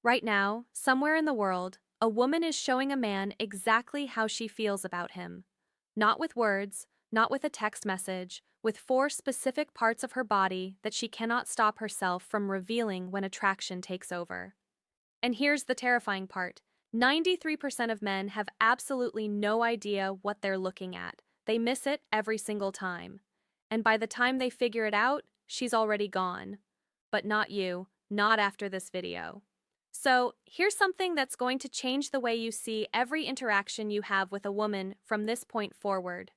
Right now, somewhere in the world, a woman is showing a man exactly how she feels about him. Not with words, not with a text message, with four specific parts of her body that she cannot stop herself from revealing when attraction takes over. And here's the terrifying part: 93% of men have absolutely no idea what they're looking at. They miss it every single time. And by the time they figure it out, she's already gone. But not you, not after this video. So, here's something that's going to change the way you see every interaction you have with a woman from this point forward.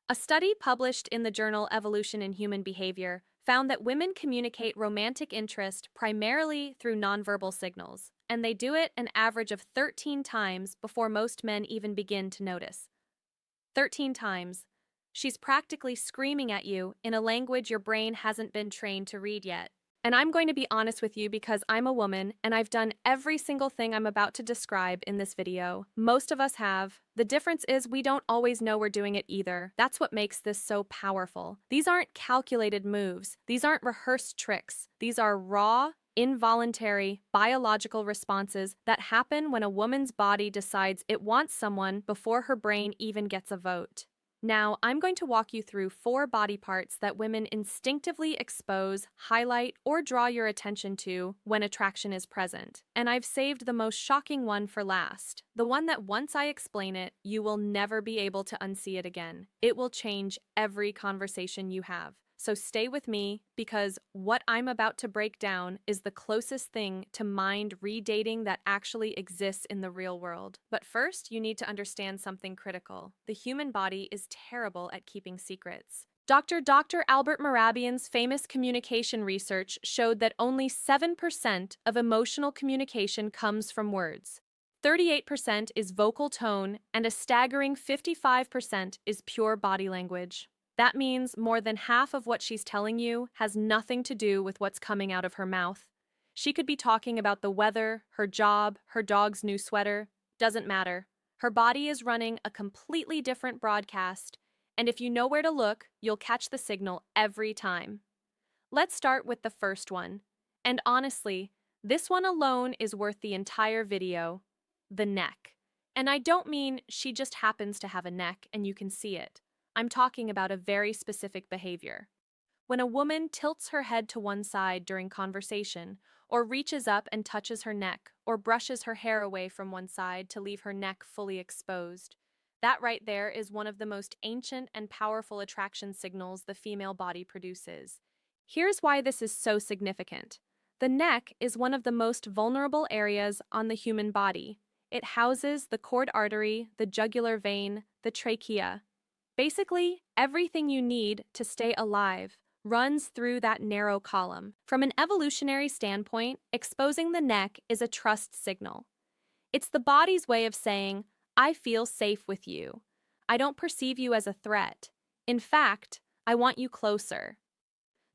A study published in the journal Evolution in Human Behavior found that women communicate romantic interest primarily through nonverbal signals, and they do it an average of 13 times before most men even begin to notice. 13 times. She's practically screaming at you in a language your brain hasn't been trained to read yet. And I'm going to be honest with you because I'm a woman and I've done every single thing I'm about to describe in this video. Most of us have. The difference is we don't always know we're doing it either. That's what makes this so powerful. These aren't calculated moves. These aren't rehearsed tricks. These are raw, involuntary, biological responses that happen when a woman's body decides it wants someone before her brain even gets a vote. Now, I'm going to walk you through 4 body parts that women instinctively expose, highlight, or draw your attention to when attraction is present. And I've saved the most shocking one for last. The one that once I explain it, you will never be able to unsee it again. It will change every conversation you have. So stay with me, because what I'm about to break down is the closest thing to mind redating that actually exists in the real world. But first, you need to understand something critical. The human body is terrible at keeping secrets. Dr. Albert Mehrabian's famous communication research showed that only 7% of emotional communication comes from words. 38% is vocal tone, and a staggering 55% is pure body language. That means more than half of what she's telling you has nothing to do with what's coming out of her mouth. She could be talking about the weather, her job, her dog's new sweater. Doesn't matter. Her body is running a completely different broadcast, and if you know where to look, you'll catch the signal every time. Let's start with the first one. And honestly, this one alone is worth the entire video: the neck. And I don't mean she just happens to have a neck and you can see it. I'm talking about a very specific behavior. When a woman tilts her head to one side during conversation, or reaches up and touches her neck, or brushes her hair away from one side to leave her neck fully exposed, that right there is one of the most ancient and powerful attraction signals the female body produces. Here's why this is so significant. The neck is one of the most vulnerable areas on the human body. It houses the cord artery, the jugular vein, the trachea. Basically, everything you need to stay alive runs through that narrow column. From an evolutionary standpoint, exposing the neck is a trust signal. It's the body's way of saying, I feel safe with you. I don't perceive you as a threat. In fact, I want you closer.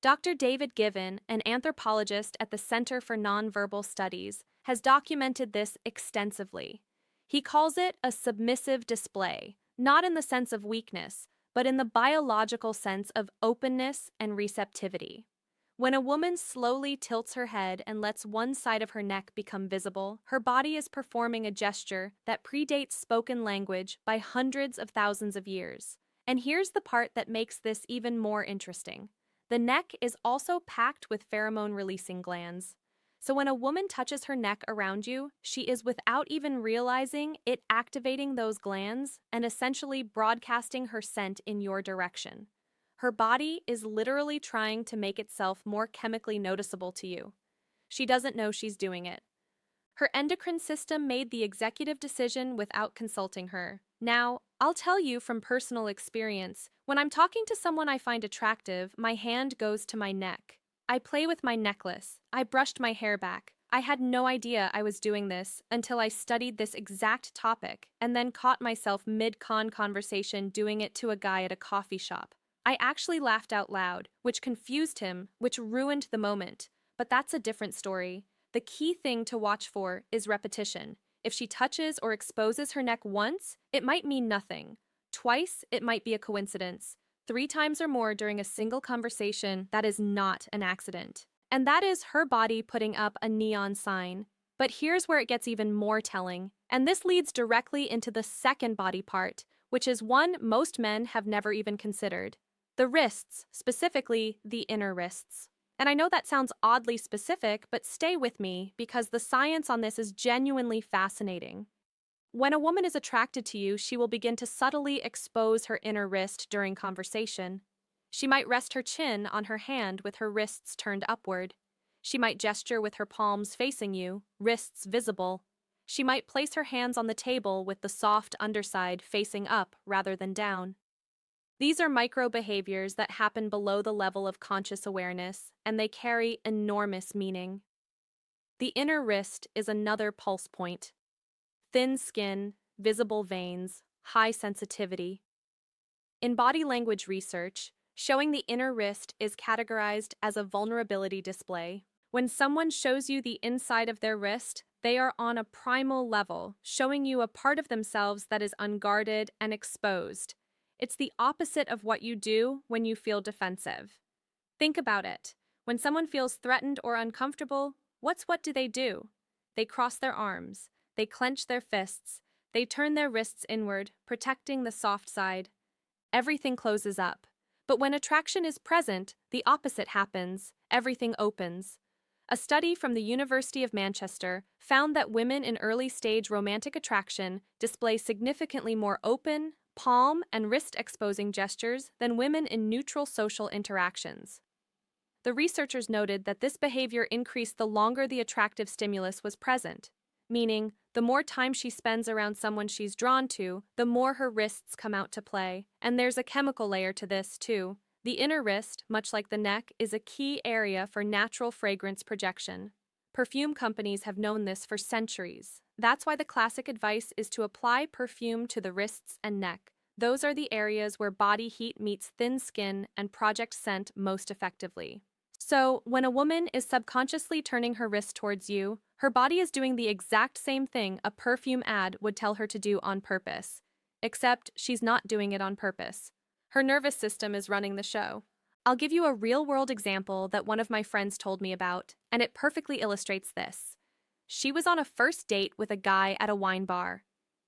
Dr. David Given, an anthropologist at the Center for Nonverbal Studies, has documented this extensively. He calls it a submissive display, not in the sense of weakness, but in the biological sense of openness and receptivity. When a woman slowly tilts her head and lets one side of her neck become visible, her body is performing a gesture that predates spoken language by hundreds of thousands of years. And here's the part that makes this even more interesting. The neck is also packed with pheromone-releasing glands. So when a woman touches her neck around you, she is, without even realizing it, activating those glands and essentially broadcasting her scent in your direction. Her body is literally trying to make itself more chemically noticeable to you. She doesn't know she's doing it. Her endocrine system made the executive decision without consulting her. Now, I'll tell you from personal experience, when I'm talking to someone I find attractive, my hand goes to my neck. I play with my necklace. I brushed my hair back. I had no idea I was doing this until I studied this exact topic and then caught myself mid-con conversation doing it to a guy at a coffee shop. I actually laughed out loud, which confused him, which ruined the moment. But that's a different story. The key thing to watch for is repetition. If she touches or exposes her neck once, it might mean nothing. Twice, it might be a coincidence. 3 times or more during a single conversation, that is not an accident. And that is her body putting up a neon sign. But here's where it gets even more telling, and this leads directly into the second body part, which is one most men have never even considered. The wrists, specifically the inner wrists. And I know that sounds oddly specific, but stay with me because the science on this is genuinely fascinating. When a woman is attracted to you, she will begin to subtly expose her inner wrist during conversation. She might rest her chin on her hand with her wrists turned upward. She might gesture with her palms facing you, wrists visible. She might place her hands on the table with the soft underside facing up rather than down. These are micro behaviors that happen below the level of conscious awareness, and they carry enormous meaning. The inner wrist is another pulse point. Thin skin, visible veins, high sensitivity. In body language research, showing the inner wrist is categorized as a vulnerability display. When someone shows you the inside of their wrist, they are on a primal level, showing you a part of themselves that is unguarded and exposed. It's the opposite of what you do when you feel defensive. Think about it. When someone feels threatened or uncomfortable, what do? They cross their arms, they clench their fists, they turn their wrists inward, protecting the soft side. Everything closes up. But when attraction is present, the opposite happens. Everything opens. A study from the University of Manchester found that women in early-stage romantic attraction display significantly more open, palm, and wrist-exposing gestures than women in neutral social interactions. The researchers noted that this behavior increased the longer the attractive stimulus was present, meaning the more time she spends around someone she's drawn to, the more her wrists come out to play. And there's a chemical layer to this, too. The inner wrist, much like the neck, is a key area for natural fragrance projection. Perfume companies have known this for centuries. That's why the classic advice is to apply perfume to the wrists and neck. Those are the areas where body heat meets thin skin and project scent most effectively. So, when a woman is subconsciously turning her wrist towards you, her body is doing the exact same thing a perfume ad would tell her to do on purpose. Except she's not doing it on purpose. Her nervous system is running the show. I'll give you a real-world example that one of my friends told me about, and it perfectly illustrates this. She was on a first date with a guy at a wine bar.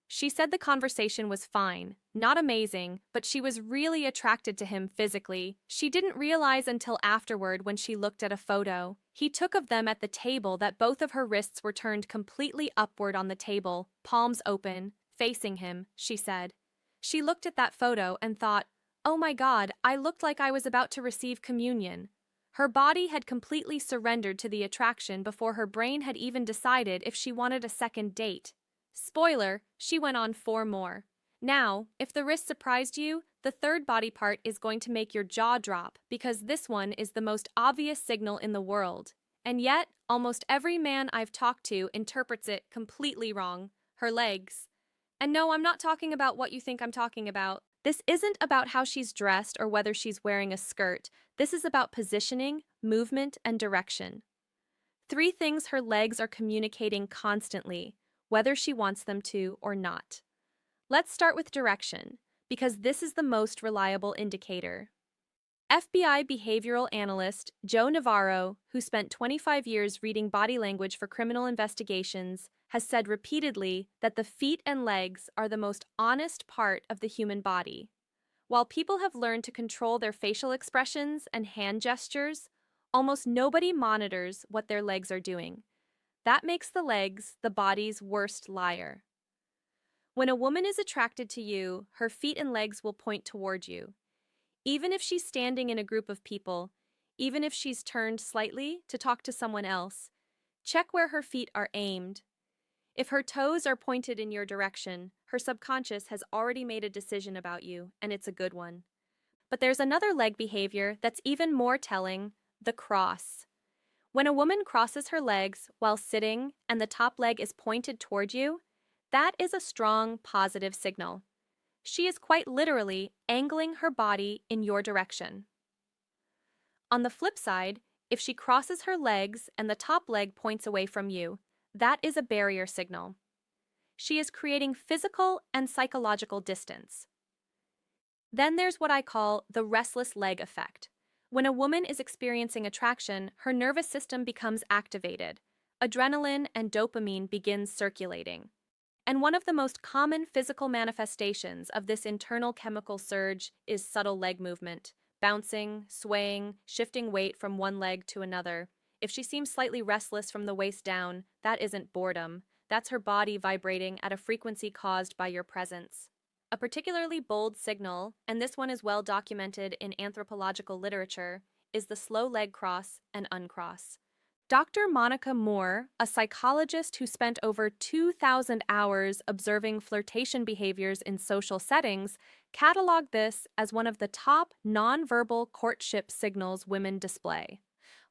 She said the conversation was fine, not amazing, but she was really attracted to him physically. She didn't realize until afterward when she looked at a photo he took of them at the table that both of her wrists were turned completely upward on the table, palms open, facing him, she said. She looked at that photo and thought, "Oh my God, I looked like I was about to receive communion." Her body had completely surrendered to the attraction before her brain had even decided if she wanted a second date. Spoiler, she went on 4 more. Now, if the wrist surprised you, the third body part is going to make your jaw drop because this one is the most obvious signal in the world. And yet, almost every man I've talked to interprets it completely wrong. Her legs. And no, I'm not talking about what you think I'm talking about. This isn't about how she's dressed or whether she's wearing a skirt. This is about positioning, movement, and direction. 3 things her legs are communicating constantly, whether she wants them to or not. Let's start with direction, because this is the most reliable indicator. FBI behavioral analyst Joe Navarro, who spent 25 years reading body language for criminal investigations, has said repeatedly that the feet and legs are the most honest part of the human body. While people have learned to control their facial expressions and hand gestures, almost nobody monitors what their legs are doing. That makes the legs the body's worst liar. When a woman is attracted to you, her feet and legs will point toward you. Even if she's standing in a group of people, even if she's turned slightly to talk to someone else, check where her feet are aimed. If her toes are pointed in your direction, her subconscious has already made a decision about you, and it's a good one. But there's another leg behavior that's even more telling: the cross. When a woman crosses her legs while sitting and the top leg is pointed toward you, that is a strong, positive signal. She is quite literally angling her body in your direction. On the flip side, if she crosses her legs and the top leg points away from you, that is a barrier signal. She is creating physical and psychological distance. Then there's what I call the restless leg effect. When a woman is experiencing attraction, her nervous system becomes activated. adrenaline and dopamine begins circulating. And one of the most common physical manifestations of this internal chemical surge is subtle leg movement, bouncing, swaying, shifting weight from one leg to another. If she seems slightly restless from the waist down, that isn't boredom. That's her body vibrating at a frequency caused by your presence. A particularly bold signal, and this one is well documented in anthropological literature, is the slow leg cross and uncross. Dr. Monica Moore, a psychologist who spent over 2,000 hours observing flirtation behaviors in social settings, cataloged this as one of the top nonverbal courtship signals women display.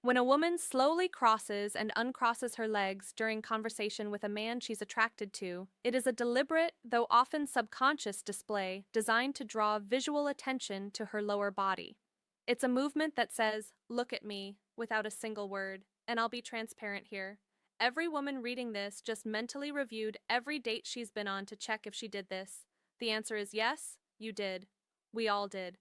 When a woman slowly crosses and uncrosses her legs during conversation with a man she's attracted to, it is a deliberate, though often subconscious display designed to draw visual attention to her lower body. It's a movement that says, "Look at me," without a single word. And I'll be transparent here. Every woman reading this just mentally reviewed every date she's been on to check if she did this. The answer is yes, you did. We all did.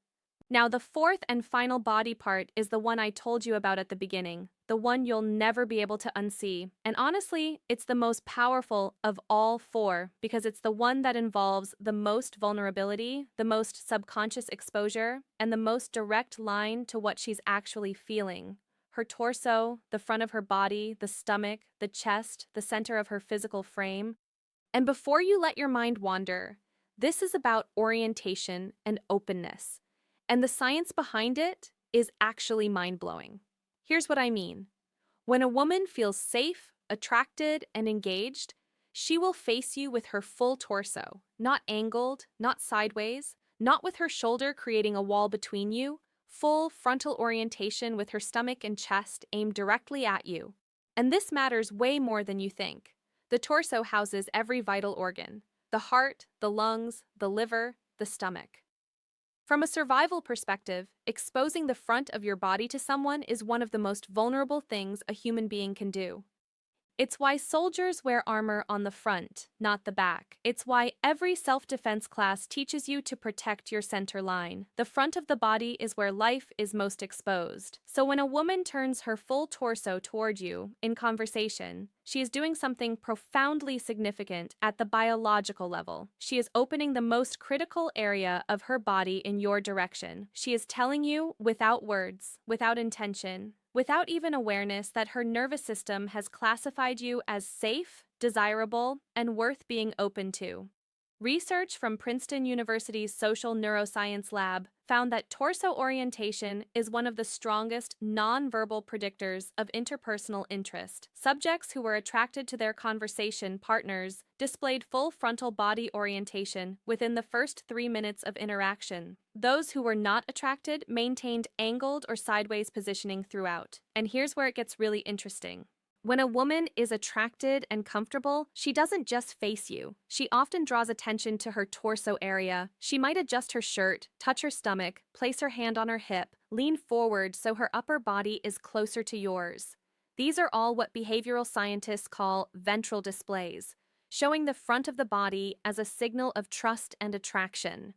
Now, the fourth and final body part is the one I told you about at the beginning, the one you'll never be able to unsee. And honestly, it's the most powerful of all four because it's the one that involves the most vulnerability, the most subconscious exposure, and the most direct line to what she's actually feeling. Her torso, the front of her body, the stomach, the chest, the center of her physical frame. And before you let your mind wander, this is about orientation and openness. And the science behind it is actually mind-blowing. Here's what I mean. When a woman feels safe, attracted, and engaged, she will face you with her full torso, not angled, not sideways, not with her shoulder creating a wall between you, full frontal orientation with her stomach and chest aimed directly at you. And this matters way more than you think. The torso houses every vital organ: the heart, the lungs, the liver, the stomach. From a survival perspective, exposing the front of your body to someone is one of the most vulnerable things a human being can do. It's why soldiers wear armor on the front, not the back. It's why every self-defense class teaches you to protect your center line. The front of the body is where life is most exposed. So when a woman turns her full torso toward you in conversation, she is doing something profoundly significant at the biological level. She is opening the most critical area of her body in your direction. She is telling you, without words, without intention, without even awareness, that her nervous system has classified you as safe, desirable, and worth being open to. Research from Princeton University's Social Neuroscience Lab found that torso orientation is one of the strongest nonverbal predictors of interpersonal interest. Subjects who were attracted to their conversation partners displayed full frontal body orientation within the first 3 minutes of interaction. Those who were not attracted maintained angled or sideways positioning throughout. And here's where it gets really interesting. When a woman is attracted and comfortable, she doesn't just face you. She often draws attention to her torso area. She might adjust her shirt, touch her stomach, place her hand on her hip, lean forward so her upper body is closer to yours. These are all what behavioral scientists call ventral displays, showing the front of the body as a signal of trust and attraction.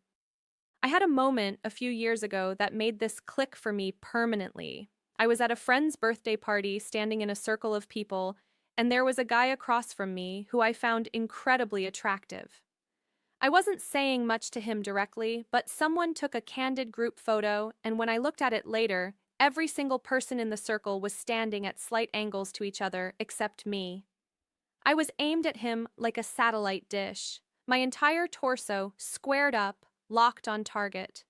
I had a moment a few years ago that made this click for me permanently. I was at a friend's birthday party standing in a circle of people, and there was a guy across from me who I found incredibly attractive. I wasn't saying much to him directly, but someone took a candid group photo, and when I looked at it later, every single person in the circle was standing at slight angles to each other except me. I was aimed at him like a satellite dish, my entire torso squared up, locked on target.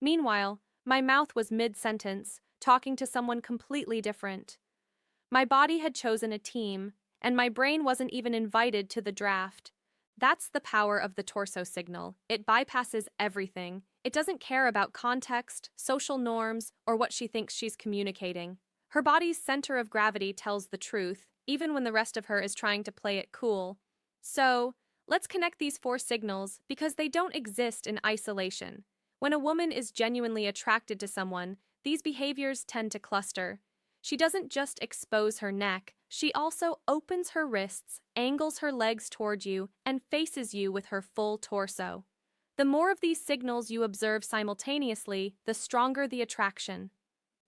Meanwhile, my mouth was mid-sentence, talking to someone completely different. My body had chosen a team, and my brain wasn't even invited to the draft. That's the power of the torso signal. It bypasses everything. It doesn't care about context, social norms, or what she thinks she's communicating. Her body's center of gravity tells the truth, even when the rest of her is trying to play it cool. So, let's connect these four signals because they don't exist in isolation. When a woman is genuinely attracted to someone, these behaviors tend to cluster. She doesn't just expose her neck, she also opens her wrists, angles her legs toward you, and faces you with her full torso. The more of these signals you observe simultaneously, the stronger the attraction.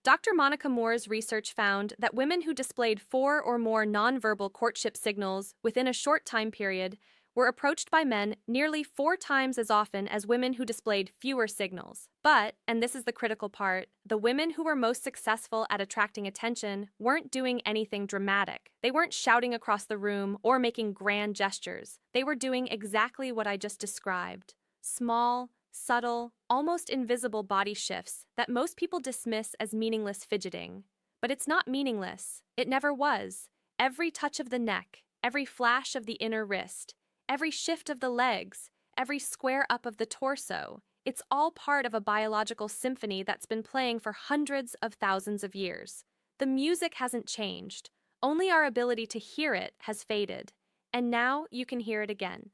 Dr. Monica Moore's research found that women who displayed 4 or more nonverbal courtship signals within a short time period were approached by men nearly 4 times as often as women who displayed fewer signals. But, and this is the critical part, the women who were most successful at attracting attention weren't doing anything dramatic. They weren't shouting across the room or making grand gestures. They were doing exactly what I just described. Small, subtle, almost invisible body shifts that most people dismiss as meaningless fidgeting. But it's not meaningless. It never was. Every touch of the neck, every flash of the inner wrist, every shift of the legs, every square up of the torso, it's all part of a biological symphony that's been playing for hundreds of thousands of years. The music hasn't changed. Only our ability to hear it has faded. And now you can hear it again.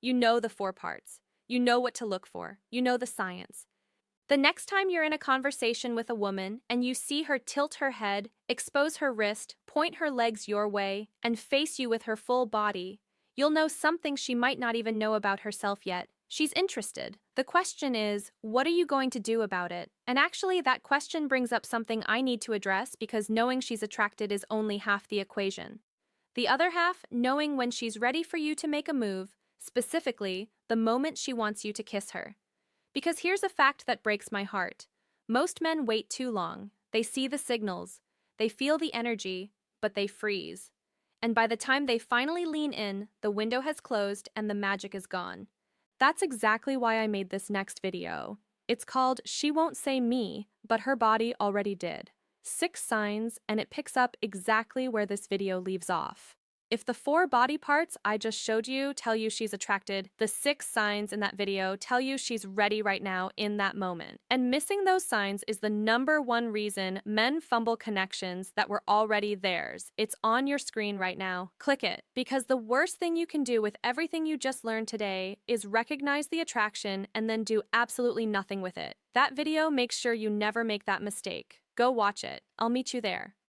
You know the 4 parts. You know what to look for. You know the science. The next time you're in a conversation with a woman and you see her tilt her head, expose her wrist, point her legs your way, and face you with her full body, you'll know something she might not even know about herself yet. She's interested. The question is, what are you going to do about it? And actually, that question brings up something I need to address because knowing she's attracted is only half the equation. The other half, knowing when she's ready for you to make a move, specifically, the moment she wants you to kiss her. Because here's a fact that breaks my heart. Most men wait too long. They see the signals, they feel the energy, but they freeze. And by the time they finally lean in, the window has closed and the magic is gone. That's exactly why I made this next video. It's called She Won't Say Me, but Her Body Already Did. 6 signs, and it picks up exactly where this video leaves off. If the 4 body parts I just showed you tell you she's attracted, the 6 signs in that video tell you she's ready right now in that moment. And missing those signs is the #1 reason men fumble connections that were already theirs. It's on your screen right now. Click it, because the worst thing you can do with everything you just learned today is recognize the attraction and then do absolutely nothing with it. That video makes sure you never make that mistake. Go watch it. I'll meet you there.